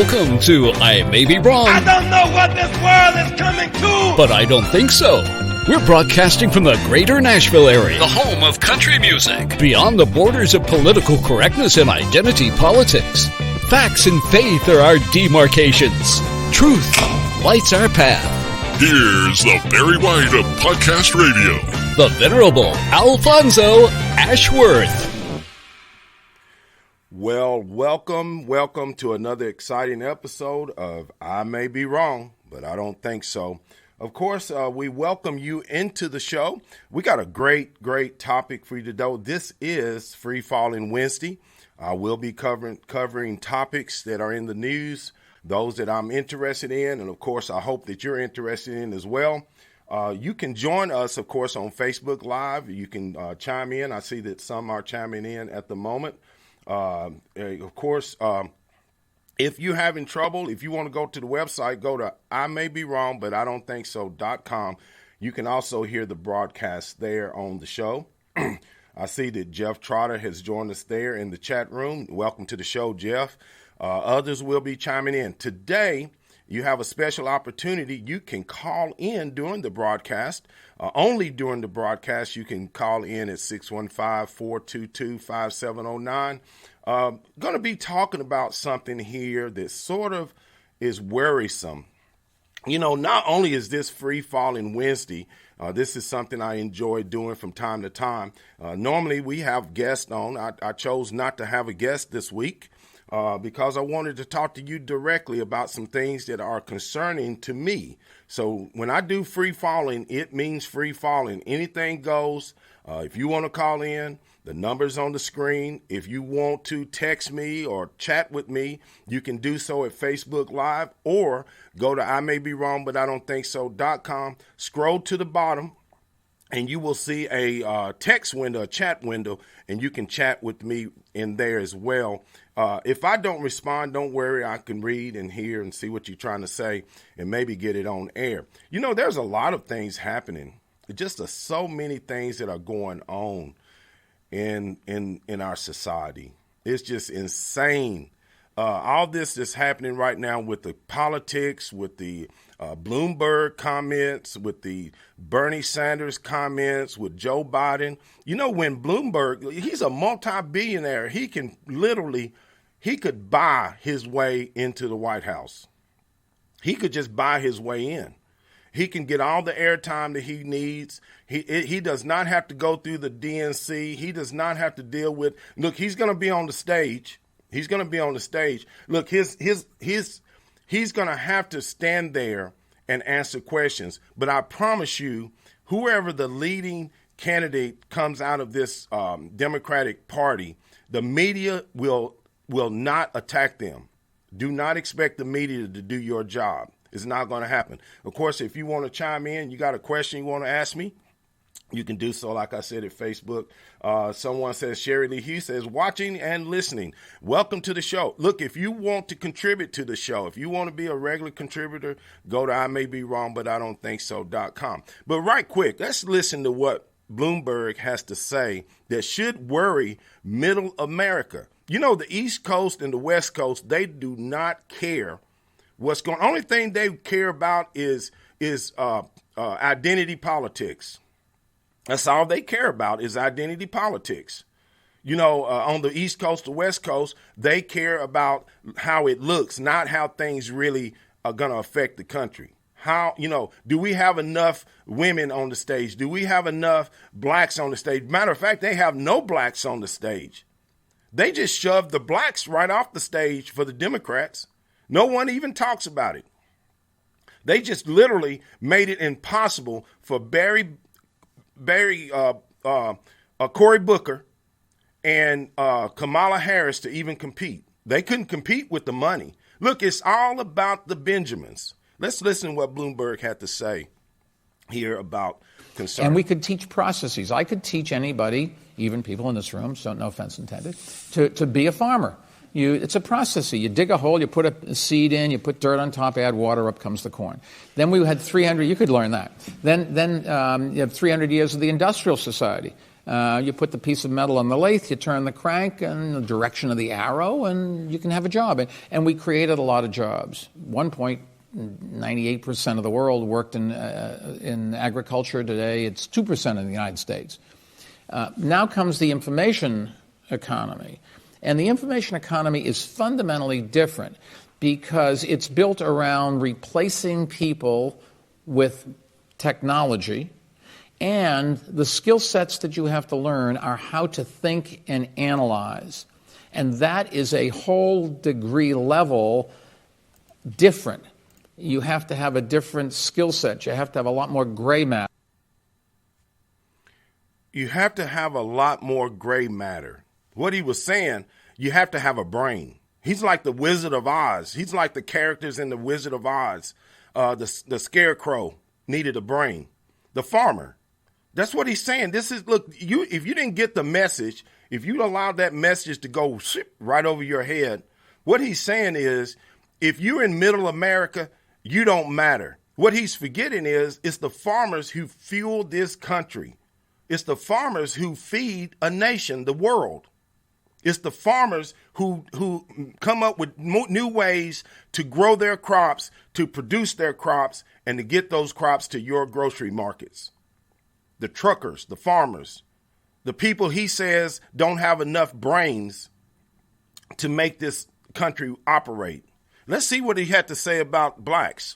Welcome to I May Be Wrong. I don't know what this world is coming to, but I don't think so. We're broadcasting from the greater Nashville area, the home of country music, beyond the borders of political correctness and identity politics. Facts and faith are our demarcations. Truth lights our path. Here's the Barry White of Podcast Radio, the Venerable Alfonso Ashworth. Well, welcome to another exciting episode of I May Be Wrong, but I don't think so. Of course, we welcome you into the show. We got a great topic for you today. This is Free Falling Wednesday. I will be covering topics that are in the news, those that I'm interested in, and of course, I hope that you're interested in as well. You can join us, of course, on Facebook Live. You can chime in. I see that some are chiming in at the moment. Of course, if you're having trouble, if you want to go to the website, go to I May Be Wrong, but I don't think so.com. You can also hear the broadcast there on the show. I see that Jeff Trotter has joined us there in the chat room. Welcome to the show, Jeff. Others will be chiming in. Today, you have a special opportunity. You can call in during the broadcast. Only during the broadcast, you can call in at 615-422-5709. Going to be talking about something here that sort of is worrisome. You know, not only is this Free Falling Wednesday, this is something I enjoy doing from time to time. Normally, we have guests on. I chose not to have a guest this week because I wanted to talk to you directly about some things that are concerning to me. So when I do free falling, it means free falling. Anything goes. If you want to call in, the number's on the screen. If you want to text me or chat with me, you can do so at Facebook Live or go to I May Be Wrong, but I don't think so.com. Scroll to the bottom and you will see a text window, a chat window, and you can chat with me in there as well. If I don't respond, don't worry. I can read and hear and see what you're trying to say and maybe get it on air. You know, there's a lot of things happening. Just so many things that are going on in our society. It's just insane. All this is happening right now with the politics, with the Bloomberg comments, with the Bernie Sanders comments, with Joe Biden. You know, when Bloomberg, he's a multi-billionaire. He could buy his way into the White House. He could just buy his way in. He can get all the airtime that he needs. He does not have to go through the DNC. He does not have to deal with, look, he's going to be on the stage. He's going to be on the stage. Look, he's going to have to stand there and answer questions. But I promise you, whoever the leading candidate comes out of this Democratic Party, the media will not attack them. Do not expect the media to do your job. It's not going to happen. Of course, if you want to chime in, you got a question you want to ask me, you can do so, like I said, at Facebook. Someone says, Sherry Lee Hughes says, watching and listening. Welcome to the show. Look, if you want to contribute to the show, if you want to be a regular contributor, go to I May Be Wrong, but I don't think so.com. But right quick, let's listen to what Bloomberg has to say that should worry middle America. You know, the East Coast and the West Coast, they do not care what's going on. Only thing they care about is identity politics. That's all they care about is identity politics. You know, on the East Coast, the West Coast, they care about how it looks, not how things really are going to affect the country. How, you know, do we have enough women on the stage? Do we have enough blacks on the stage? Matter of fact, they have no blacks on the stage. They just shoved the blacks right off the stage for the Democrats. No one even talks about it. They just literally made it impossible for Cory Booker and Kamala Harris to even compete. They couldn't compete with the money. Look, it's all about the Benjamins. Let's listen to what Bloomberg had to say here about concern. And we could teach processes. I could teach anybody, even people in this room, so no offense intended, to be a farmer. It's a process. You dig a hole, you put a seed in, you put dirt on top, add water, up comes the corn. Then we had 300, you could learn that. Then you have 300 years of the Industrial Society. You put the piece of metal on the lathe, you turn the crank in the direction of the arrow, and you can have a job. And we created a lot of jobs. 98% of the world worked in agriculture. Today, it's 2% in the United States. Now comes the information economy. And the information economy is fundamentally different because it's built around replacing people with technology, and the skill sets that you have to learn are how to think and analyze. And that is a whole degree level different. You have to have a different skill set. You have to have a lot more gray matter. You have to have a lot more gray matter. What he was saying, you have to have a brain. He's like the Wizard of Oz. He's like the characters in the Wizard of Oz. The Scarecrow needed a brain. The farmer. That's what he's saying. This is, look, if you didn't get the message, if you allowed that message to go right over your head, what he's saying is, if you're in middle America, you don't matter. What he's forgetting is, it's the farmers who fuel this country. It's the farmers who feed a nation, the world. It's the farmers who come up with new ways to grow their crops, to produce their crops, and to get those crops to your grocery markets. The truckers, the farmers, the people he says don't have enough brains to make this country operate. Let's see what he had to say about blacks.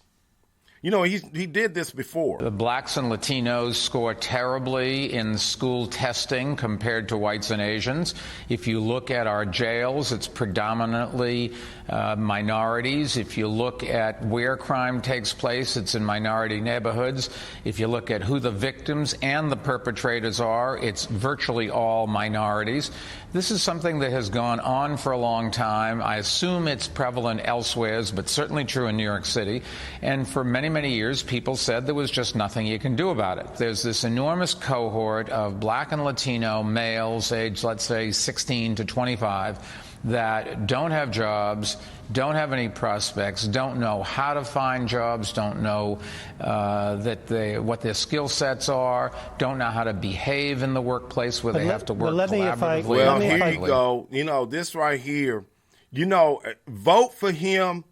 You know, he did this before. The blacks and Latinos score terribly in school testing compared to whites and Asians. If you look at our jails, it's predominantly minorities. If you look at where crime takes place, it's in minority neighborhoods. If you look at who the victims and the perpetrators are, it's virtually all minorities. This is something that has gone on for a long time. I assume it's prevalent elsewhere, but certainly true in New York City. And for many years, people said there was just nothing you can do about it. There's this enormous cohort of black and Latino males aged, let's say, 16 to 25, that don't have jobs, don't have any prospects, don't know how to find jobs, don't know what their skill sets are, don't know how to behave in the workplace where they have to work collaboratively. Well, here you go. You know, this right here, you know, vote for him.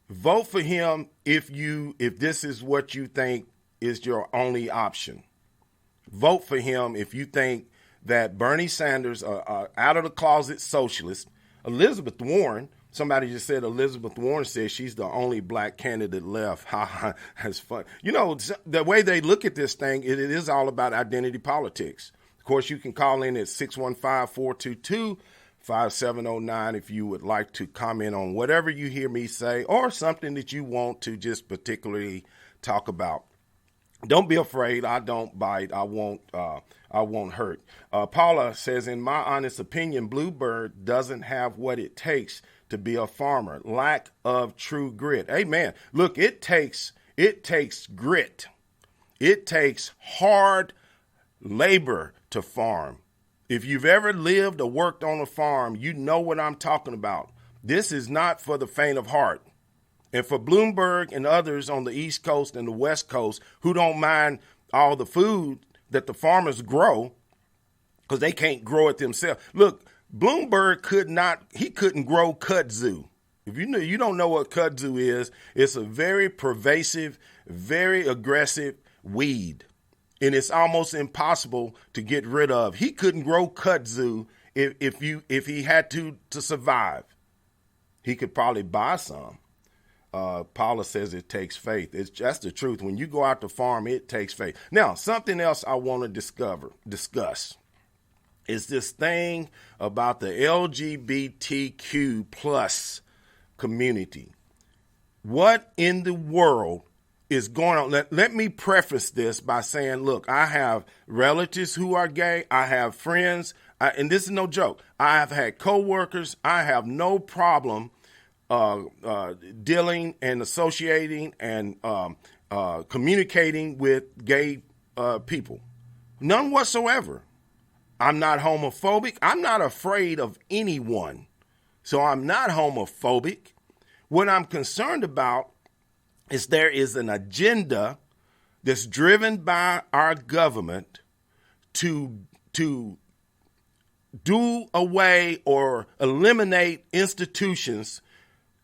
Vote for him if this is what you think is your only option. Vote for him if you think that Bernie Sanders, out of the closet socialist, Elizabeth Warren, somebody just said Elizabeth Warren says she's the only black candidate left. That's fun. You know, the way they look at this thing, it is all about identity politics. Of course, you can call in at 615-422-5709 if you would like to comment on whatever you hear me say or something that you want to just particularly talk about. Don't be afraid. I don't bite. I won't hurt. Paula says, in my honest opinion, Bluebird doesn't have what it takes to be a farmer. Lack of true grit. Amen. Look, it takes grit. It takes hard labor to farm. If you've ever lived or worked on a farm, you know what I'm talking about. This is not for the faint of heart. And for Bloomberg and others on the East Coast and the West Coast who don't mind all the food that the farmers grow because they can't grow it themselves. Look, Bloomberg couldn't grow kudzu. If you don't know what kudzu is, it's a very pervasive, very aggressive weed. And it's almost impossible to get rid of. He couldn't grow kudzu if he had to survive. He could probably buy some. Paula says it takes faith. That's the truth. When you go out to farm, it takes faith. Now, something else I want to discuss is this thing about the LGBTQ plus community. What in the world is going on? Let me preface this by saying, look, I have relatives who are gay. I have friends, and this is no joke. I have had coworkers. I have no problem dealing and associating and communicating with gay people. None whatsoever. I'm not homophobic. I'm not afraid of anyone. So I'm not homophobic. What I'm concerned about is there is an agenda that's driven by our government to to do away or eliminate institutions,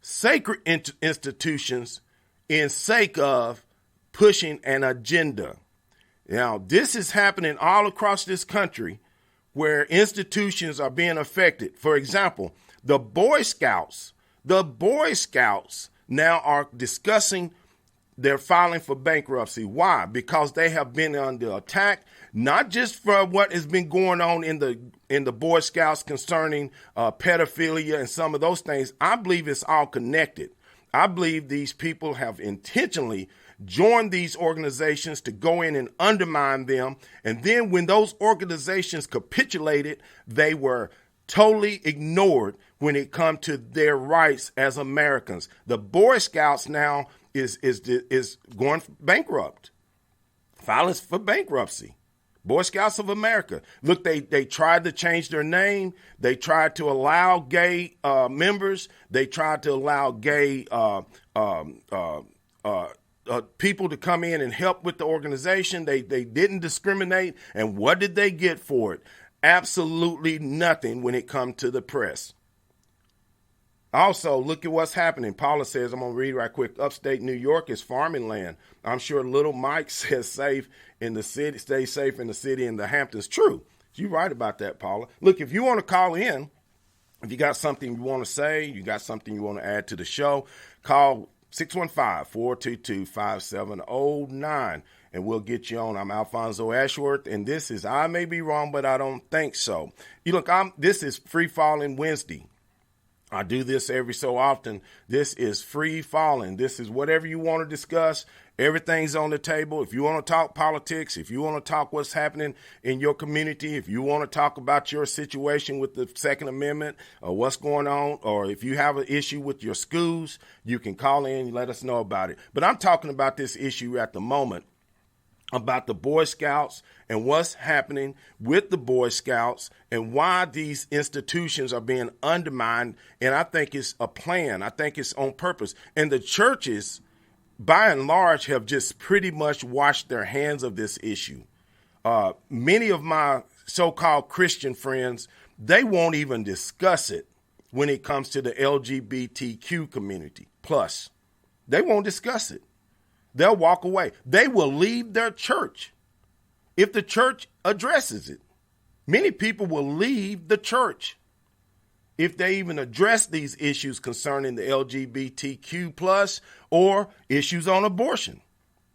sacred institutions, in sake of pushing an agenda. Now, this is happening all across this country where institutions are being affected. For example, the Boy Scouts now are discussing they're filing for bankruptcy. Why? Because they have been under attack, not just for what has been going on in the Boy Scouts concerning pedophilia and some of those things. I believe it's all connected. I believe these people have intentionally joined these organizations to go in and undermine them. And then when those organizations capitulated, they were totally ignored when it comes to their rights as Americans. The Boy Scouts now is going bankrupt, filing for bankruptcy. Boy Scouts of America. Look, they tried to change their name. They tried to allow gay members. They tried to allow gay people to come in and help with the organization. They didn't discriminate. And what did they get for it? Absolutely nothing when it comes to the press. Also, look at what's happening. Paula says, I'm going to read right quick. Upstate New York is farming land. I'm sure little Mike says safe in the city, stay safe in the city in the Hamptons. True. You're right about that, Paula. Look, if you want to call in, if you got something you want to say, you got something you want to add to the show, call 615-422-5709 and we'll get you on. I'm Alfonso Ashworth, and this is I May Be Wrong, but I Don't Think So. You look, this is Free Falling Wednesday. I do this every so often. This is free falling. This is whatever you want to discuss. Everything's on the table. If you want to talk politics, if you want to talk what's happening in your community, if you want to talk about your situation with the Second Amendment or what's going on, or if you have an issue with your schools, you can call in and let us know about it. But I'm talking about this issue at the moment, about the Boy Scouts and what's happening with the Boy Scouts and why these institutions are being undermined. And I think it's a plan. I think it's on purpose. And the churches, by and large, have just pretty much washed their hands of this issue. Many of my so-called Christian friends, they won't even discuss it when it comes to the LGBTQ community. Plus, they won't discuss it. They'll walk away. They will leave their church if the church addresses it. Many people will leave the church if they even address these issues concerning the LGBTQ plus or issues on abortion.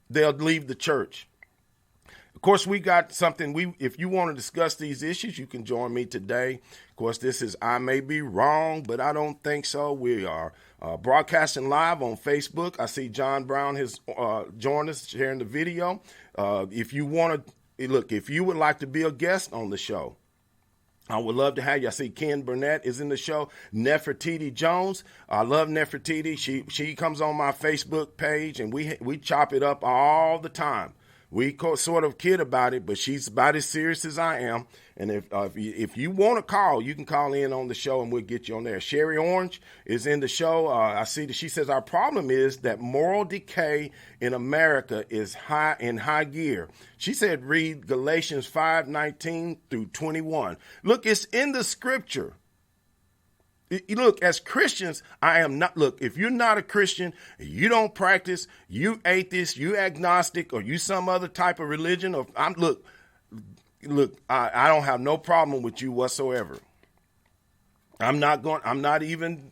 They'll leave the church. Of course, we got something. If you want to discuss these issues, you can join me today. Of course, this is I May Be Wrong, but I Don't Think So. We are broadcasting live on Facebook. I see John Brown has joined us, sharing the video. If you want to, look, if you would like to be a guest on the show, I would love to have you. I see Ken Burnett is in the show. Nefertiti Jones. I love Nefertiti. She comes on my Facebook page, and we chop it up all the time. We sort of kid about it, but she's about as serious as I am. And if you want to call, you can call in on the show and we'll get you on there. Sherry Orange is in the show. I see that she says our problem is that moral decay in America is in high gear. She said read Galatians 5:19 through 21. Look, it's in the scripture. Look, as Christians, I am not, look, if you're not a Christian, you don't practice, you atheist, you agnostic, or you some other type of religion, or I don't have no problem with you whatsoever. I'm not even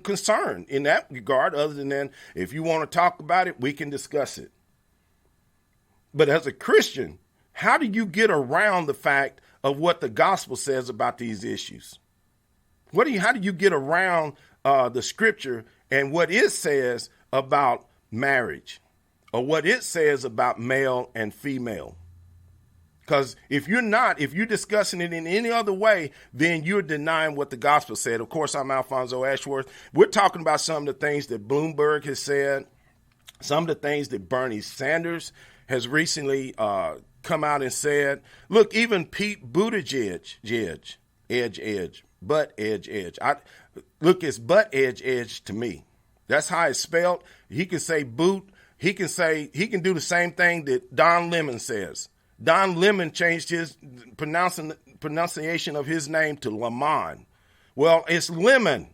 concerned in that regard, other than if you want to talk about it, we can discuss it. But as a Christian, how do you get around the fact of what the gospel says about these issues? How do you get around the scripture and what it says about marriage or what it says about male and female? Because if you're discussing it in any other way, then you're denying what the gospel said. Of course, I'm Alfonso Ashworth. We're talking about some of the things that Bloomberg has said, some of the things that Bernie Sanders has recently come out and said. Look, even Pete Buttigieg, Butt edge. It's butt edge to me. That's how it's spelled. He can say boot. He can do the same thing that Don Lemon says. Don Lemon changed his pronunciation of his name to Lemon. Well, it's Lemon.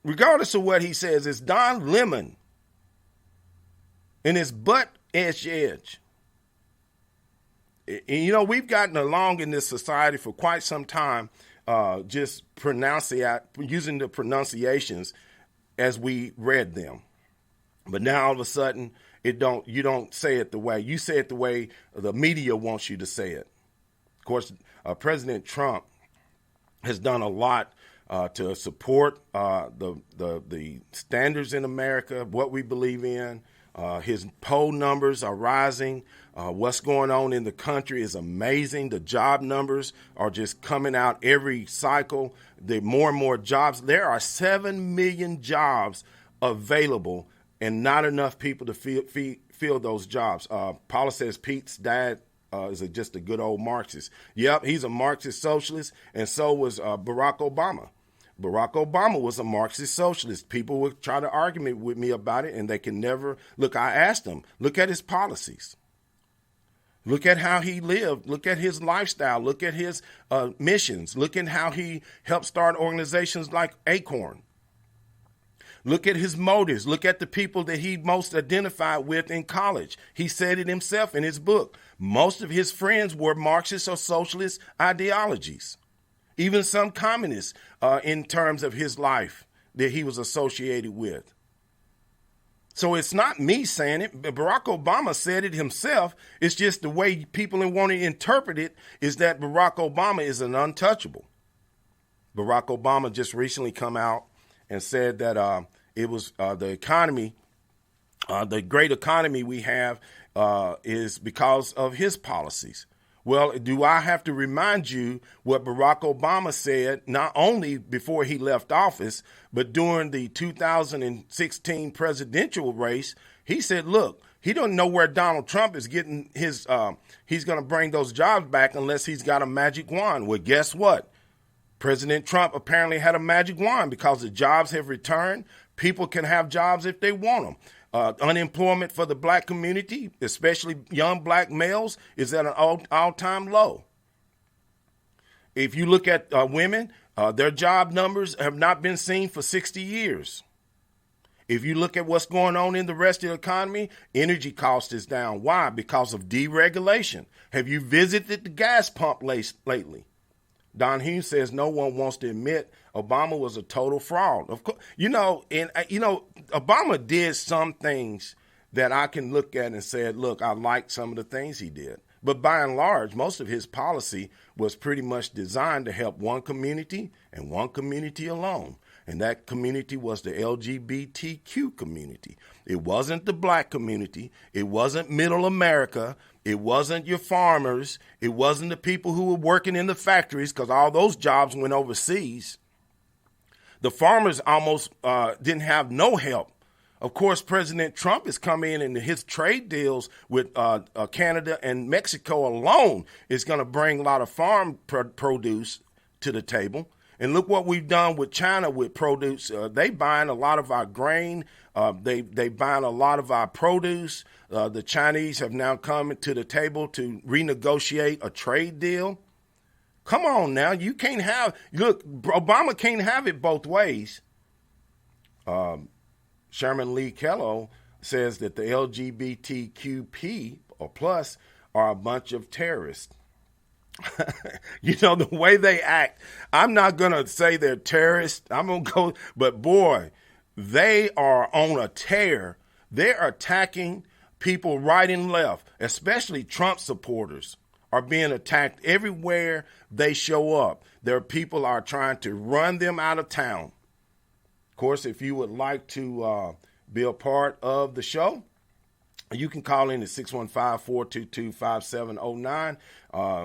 Regardless of what he says, it's Don Lemon. And it's butt edge. And, you know, we've gotten along in this society for quite some time, just using the pronunciations as we read them. But now all of a sudden, you don't say it the way you say it the way the media wants you to say it. Of course, President Trump has done a lot to support the standards in America, what we believe in. His poll numbers are rising. What's going on in the country is amazing. The job numbers are just coming out every cycle. More and more jobs. There are 7 million jobs available and not enough people to fill those jobs. Paula says Pete's dad is just a good old Marxist. Yep, he's a Marxist socialist, and so was Barack Obama. Barack Obama was a Marxist socialist. People would try to argue with me about it, and they can never. Look, I asked them, look at his policies. Look at how he lived. Look at his lifestyle. Look at his missions. Look at how he helped start organizations like Acorn. Look at his motives. Look at the people that he most identified with in college. He said it himself in his book. Most of his friends were Marxist or socialist ideologies, even some communists in terms of his life that he was associated with. So it's not me saying it. Barack Obama said it himself. It's just the way people want to interpret it is that Barack Obama is an untouchable. Barack Obama just recently come out and said that it was the economy, the great economy we have is because of his policies. Well, do I have to remind you what Barack Obama said, not only before he left office, but during the 2016 presidential race? He said, look, he don't know where Donald Trump is getting his, he's going to bring those jobs back unless he's got a magic wand. Well, guess what? President Trump apparently had a magic wand because the jobs have returned. People can have jobs if they want them. Unemployment for the black community, especially young black males, is at an all-time low. If you look at women, their job numbers have not been seen for 60 years. If you look at what's going on in the rest of the economy, energy cost is down. Why? Because of deregulation. Have you visited the gas pump lately? Don Hume says no one wants to admit Obama was a total fraud. Of course, Obama did some things that I can look at and say, look, I like some of the things he did. But by and large, most of his policy was pretty much designed to help one community and one community alone. And that community was the LGBTQ community. It wasn't the black community. It wasn't middle America. It wasn't your farmers. It wasn't the people who were working in the factories, because all those jobs went overseas. The farmers almost didn't have no help. Of course, President Trump has come in and his trade deals with Canada and Mexico alone is going to bring a lot of farm produce to the table. And look what we've done with China with produce. They buying a lot of our grain. They buying a lot of our produce. The Chinese have now come to the table to renegotiate a trade deal. Come on now. You can't have, look, Obama can't have it both ways. Sherman Lee Kello says that the LGBTQP or plus are a bunch of terrorists. You know, the way they act, I'm not going to say they're terrorists. I'm going to go, but boy, they are on a tear. They're attacking people right and left, especially Trump supporters are being attacked everywhere they show up. Their people are trying to run them out of town. Of course, if you would like to be a part of the show, you can call in at 615-422-5709.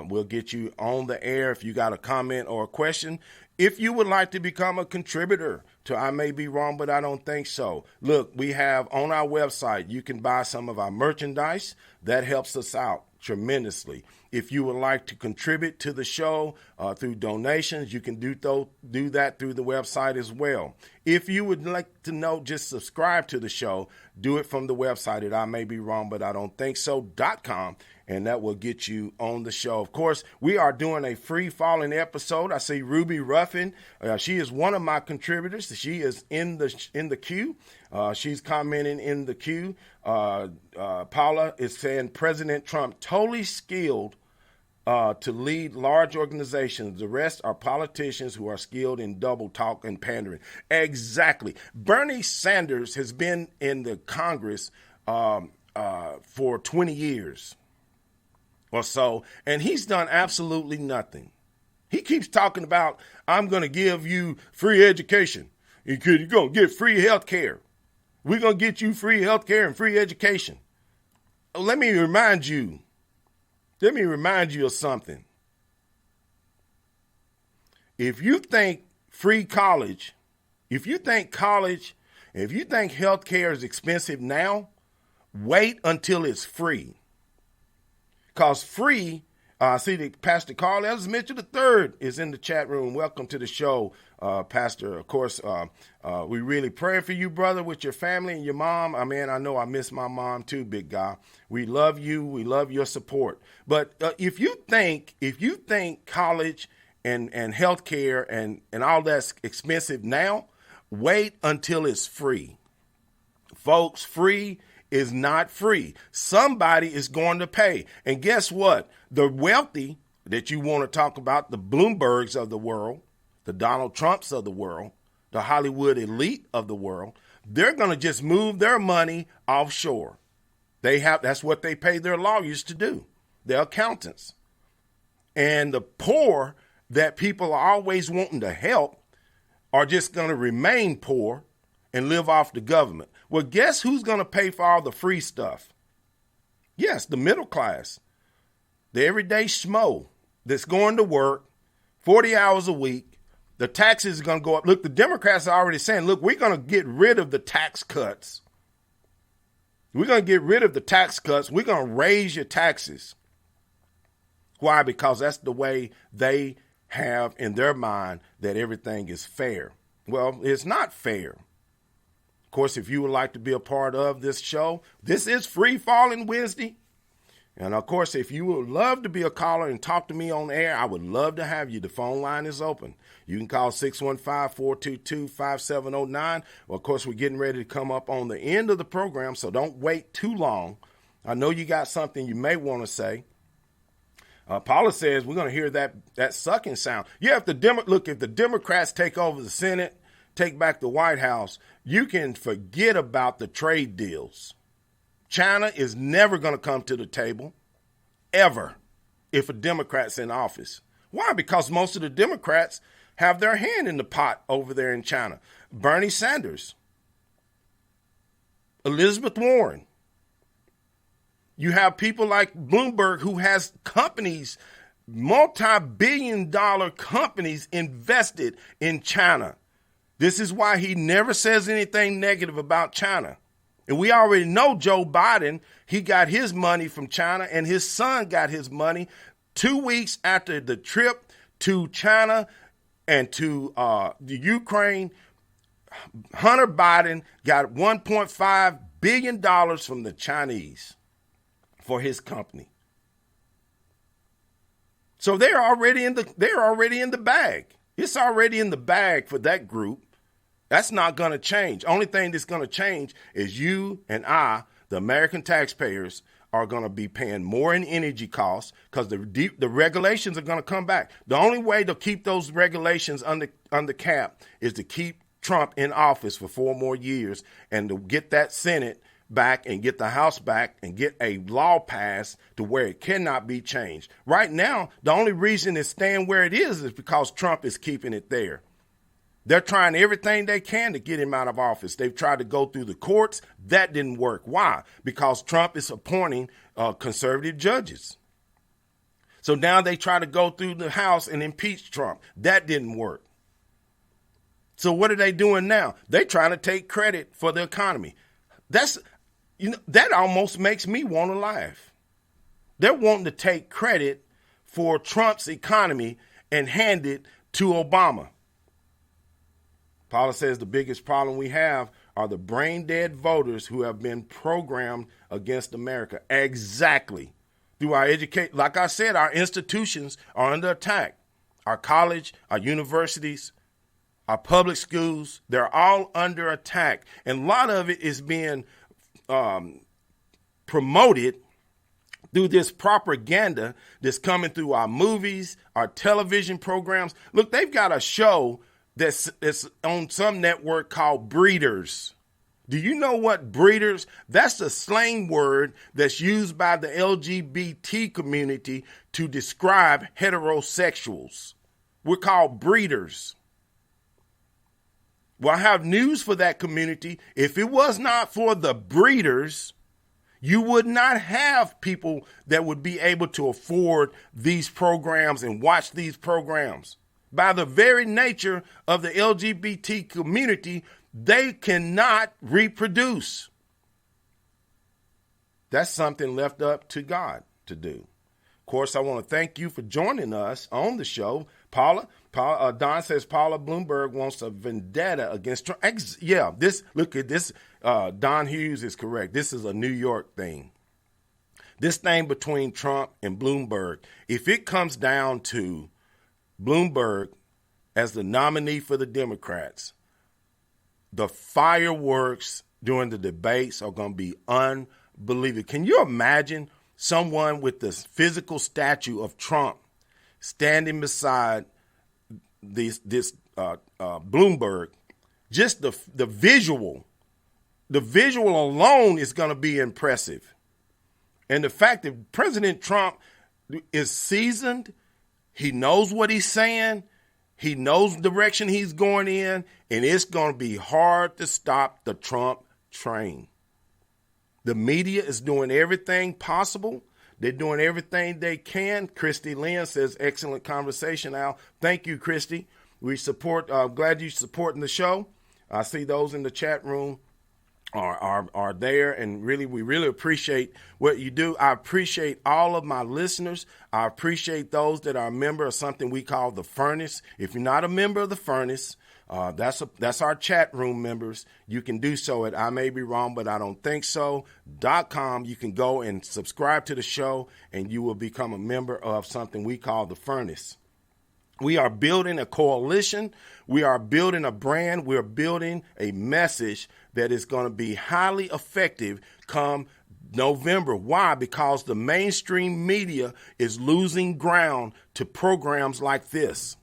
We'll get you on the air if you got a comment or a question. If you would like to become a contributor to I May Be Wrong, but I Don't Think So, look, we have on our website, you can buy some of our merchandise. That helps us out tremendously. If you would like to contribute to the show through donations, you can do that through the website as well. If you would like to know, just subscribe to the show, do it from the website at I may be wrong, but I don't think so.com, and that will get you on the show. Of course, we are doing a free falling episode. I see Ruby Ruffin. She is one of my contributors. She is in the queue. She's commenting in the queue. Paula is saying President Trump totally skilled to lead large organizations. The rest are politicians who are skilled in double talk and pandering. Exactly. Bernie Sanders has been in the Congress for 20 years or so, and he's done absolutely nothing. He keeps talking about, I'm going to give you free education. You're going to get free health care. We're going to get you free health care and free education. Let me remind you of something. If you think free college, if you think health care is expensive now, wait until it's free. Because free, I see that Pastor Carl Evans Mitchell III is in the chat room. Welcome to the show, Pastor. Of course, we really pray for you, brother, with your family and your mom. I mean, I know I miss my mom too, big guy. We love you. We love your support. But if you think college and healthcare and all that's expensive now, wait until it's free. Folks, free is not free. Somebody is going to pay. And guess what? The wealthy that you want to talk about, the Bloombergs of the world, the Donald Trumps of the world, the Hollywood elite of the world, they're going to just move their money offshore. That's what they pay their lawyers to do, their accountants. And the poor that people are always wanting to help are just going to remain poor and live off the government. Well, guess who's going to pay for all the free stuff? Yes, the middle class, the everyday schmo that's going to work 40 hours a week. The taxes are going to go up. Look, the Democrats are already saying, look, we're going to get rid of the tax cuts. We're going to get rid of the tax cuts. We're going to raise your taxes. Why? Because that's the way they have in their mind that everything is fair. Well, it's not fair. Of course, if you would like to be a part of this show, this is Free Falling Wednesday. And of course, if you would love to be a caller and talk to me on air, I would love to have you. The phone line is open. You can call 615-422-5709. Well, of course, we're getting ready to come up on the end of the program, so don't wait too long. I know you got something you may want to say. Paula says we're going to hear that sucking sound. Yeah, if the Democrats take over the Senate, take back the White House, you can forget about the trade deals. China is never going to come to the table, ever, if a Democrat's in office. Why? Because most of the Democrats have their hand in the pot over there in China. Bernie Sanders, Elizabeth Warren. You have people like Bloomberg who has companies, multi-billion-dollar companies invested in China. This is why he never says anything negative about China. And we already know Joe Biden, he got his money from China, and his son got his money 2 weeks after the trip to China and to the Ukraine. Hunter Biden got $1.5 billion from the Chinese for his company. So they're already in the bag. It's already in the bag for that group. That's not going to change. Only thing that's going to change is you and I, the American taxpayers, are going to be paying more in energy costs because the regulations are going to come back. The only way to keep those regulations under cap is to keep Trump in office for 4 more years and to get that Senate back and get the House back and get a law passed to where it cannot be changed. Right now, the only reason it's staying where it is because Trump is keeping it there. They're trying everything they can to get him out of office. They've tried to go through the courts. That didn't work. Why? Because Trump is appointing conservative judges. So now they try to go through the House and impeach Trump. That didn't work. So what are they doing now? They're trying to take credit for the economy. That almost makes me want to laugh. They're wanting to take credit for Trump's economy and hand it to Obama. Paula says the biggest problem we have are the brain-dead voters who have been programmed against America. Exactly. Through our education, like I said, our institutions are under attack. Our college, our universities, our public schools, they're all under attack. And a lot of it is being promoted through this propaganda that's coming through our movies, our television programs. Look, they've got a show that's on some network called Breeders. Do you know what breeders? That's the slang word that's used by the LGBT community to describe heterosexuals. We're called breeders. Well, I have news for that community. If it was not for the breeders, you would not have people that would be able to afford these programs and watch these programs. By the very nature of the LGBT community, they cannot reproduce. That's something left up to God to do. Of course, I want to thank you for joining us on the show. Don says Paula Bloomberg wants a vendetta against Trump. Look at this. Don Hughes is correct. This is a New York thing. This thing between Trump and Bloomberg, if it comes down to Bloomberg as the nominee for the Democrats, the fireworks during the debates are going to be unbelievable. Can you imagine someone with the physical statue of Trump standing beside this Bloomberg? Just the visual alone is going to be impressive. And the fact that President Trump is seasoned, he knows what he's saying, he knows the direction he's going in, and it's going to be hard to stop the Trump train. The media is doing everything possible. They're doing everything they can. Christy Lynn says, excellent conversation, Al. Thank you, Christy. We support, glad you're supporting the show. I see those in the chat room are there, and we really appreciate what you do. I appreciate all of my listeners. I appreciate those that are a member of something we call the Furnace. If you're not a member of the Furnace, that's our chat room members. You can do so at I may be wrong, but I don't think so.com. You can go and subscribe to the show, and you will become a member of something we call the Furnace. We are building a coalition. We are building a brand. We're building a message that is going to be highly effective come November. Why? Because the mainstream media is losing ground to programs like this.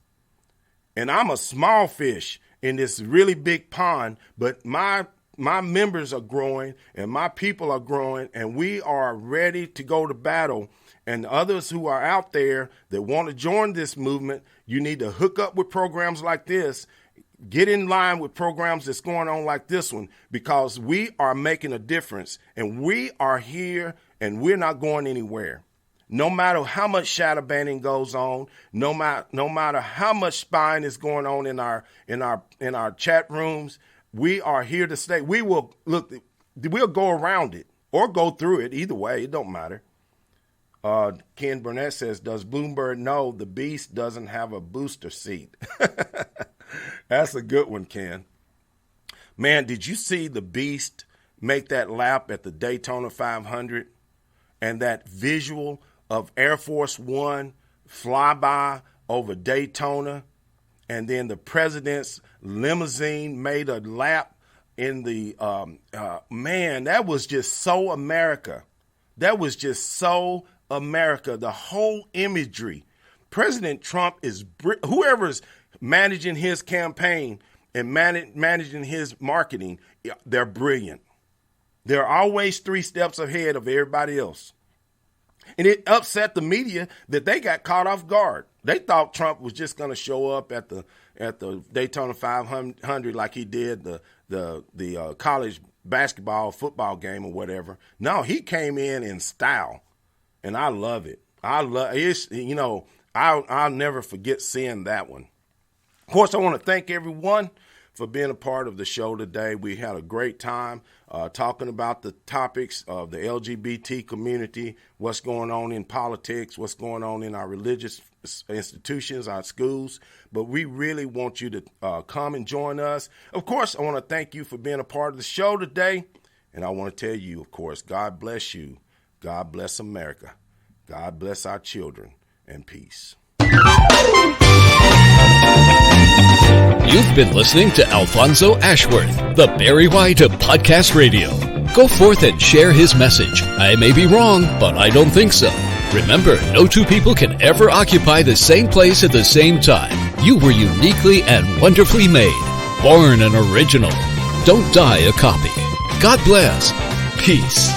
And I'm a small fish in this really big pond, but my members are growing and my people are growing, and we are ready to go to battle. And others who are out there that want to join this movement, you need to hook up with programs like this. Get in line with programs that's going on like this one, because we are making a difference, and we are here, and we're not going anywhere. No matter how much shadow banning goes on, no matter how much spying is going on in our chat rooms, we are here to stay. We'll go around it or go through it. Either way, it don't matter. Ken Burnett says, does Bloomberg know the beast doesn't have a booster seat? That's a good one, Ken. Man, did you see the beast make that lap at the Daytona 500? And that visual of Air Force One flyby over Daytona, and then the president's limousine made a lap in the, man, that was just so America. That was just so America. The whole imagery. President Trump is, whoever's managing his campaign and managing his marketing, they're brilliant. They're always 3 steps ahead of everybody else. And it upset the media that they got caught off guard. They thought Trump was just going to show up at the Daytona 500 like he did the college basketball, football game or whatever. No, he came in style, and I love it. I'll never forget seeing that one. Of course, I want to thank everyone for being a part of the show today. We had a great time talking about the topics of the LGBT community, what's going on in politics, what's going on in our religious institutions, our schools. But we really want you to come and join us. Of course, I want to thank you for being a part of the show today. And I want to tell you, of course, God bless you. God bless America. God bless our children, and peace. You've been listening to Alfonso Ashworth, the Barry White of Podcast Radio. Go forth and share his message. I may be wrong, but I don't think so. Remember, no two people can ever occupy the same place at the same time. You were uniquely and wonderfully made. Born an original. Don't die a copy. God bless. Peace.